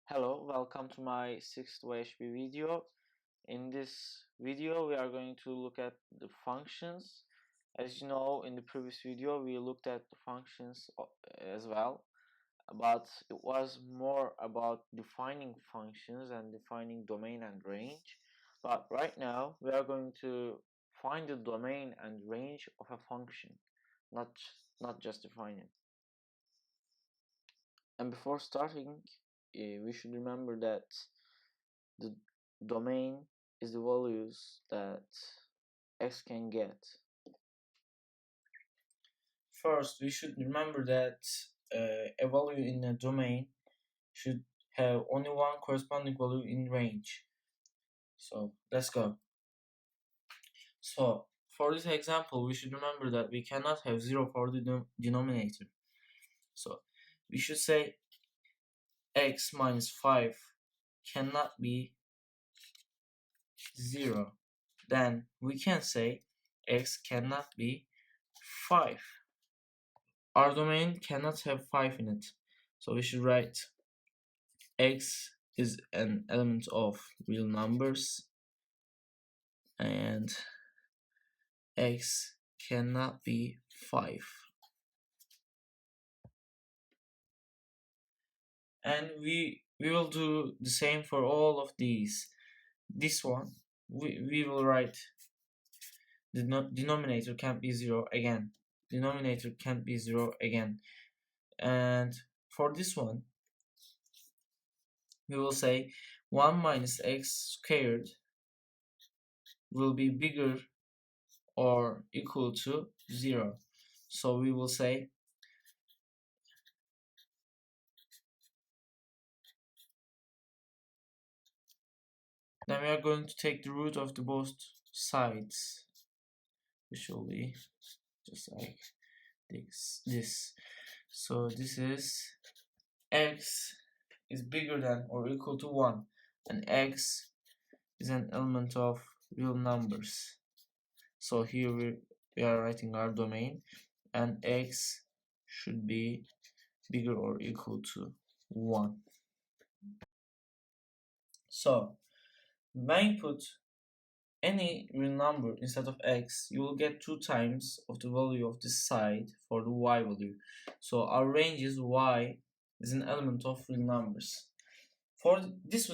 Hello, welcome to my sixth YHP video. In this video, we are going to look at the functions. As you know, in the previous video, we looked at the functions as well, but it was more about defining functions and defining domain and range. But right now, we are going to find the domain and range of a function, not, not just define it. And before starting, we should remember that the domain is the values that x can get. First, we should remember that a value in a domain should have only one corresponding value in range. So let's go. So for this example, we should remember that we cannot have 0 for the denominator. So we should say x minus 5 cannot be 0. Then we can say x cannot be 5. Our domain cannot have 5 in it, so we should write x is an element of real numbers and x cannot be 5. And we will do the same for all of these. This one we will write the denominator can't be 0 again. Denominator can't be 0 again. And for this one we will say 1 minus x squared will be bigger or equal to 0. So we will say then we are going to take the root of the both sides, which will be just like this. So this is x is bigger than or equal to 1, and x is an element of real numbers. So here we are writing our domain, and x should be bigger or equal to 1. So when you put any real number instead of x, you will get 2 times of the value of this side for the y value. So our range is y is an element of real numbers. For this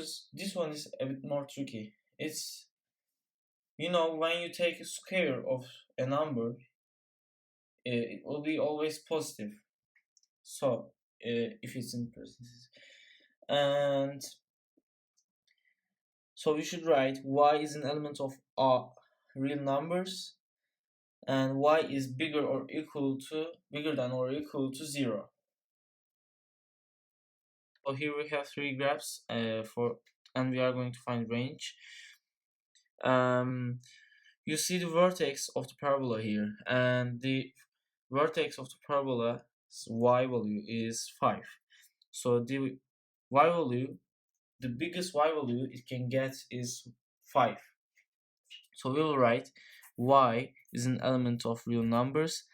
one is a bit more tricky. It's, you know, when you take a square of a number, it will be always positive. So if it's in parentheses, and so we should write y is an element of real numbers, and y is bigger than or equal to 0. So here we have 3 graphs and we are going to find range. You see the vertex of the parabola here, and the vertex of the parabola's y value is 5. So the y value, the biggest y value it can get is 5. So we will write y is an element of real numbers,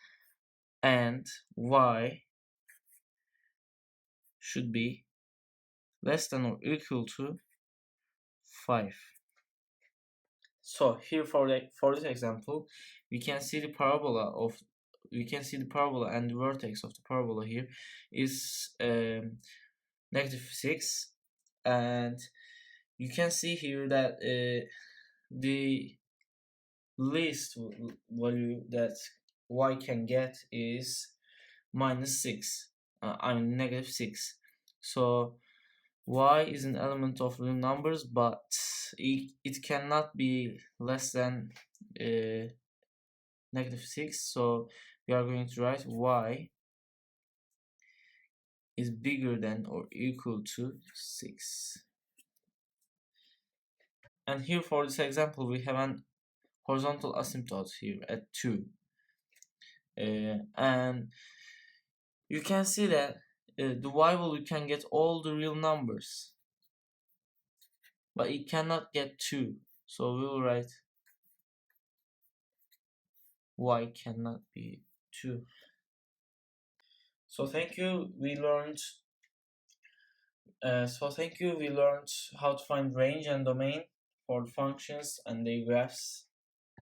and y should be less than or equal to 5. So here for this example, we can see the parabola and the vertex of the parabola here is -6, and you can see here that the least value that y can get is -6. I mean -6. So y is an element of real numbers, but it cannot be less than -6. So we are going to write y is bigger than or equal to 6. And here for this example, we have an horizontal asymptote here at 2. And you can see that the y value can get all the real numbers, but it cannot get 2. So we will write y cannot be 2. So thank you. We learned So thank you. We learned how to find range and domain for functions and their graphs.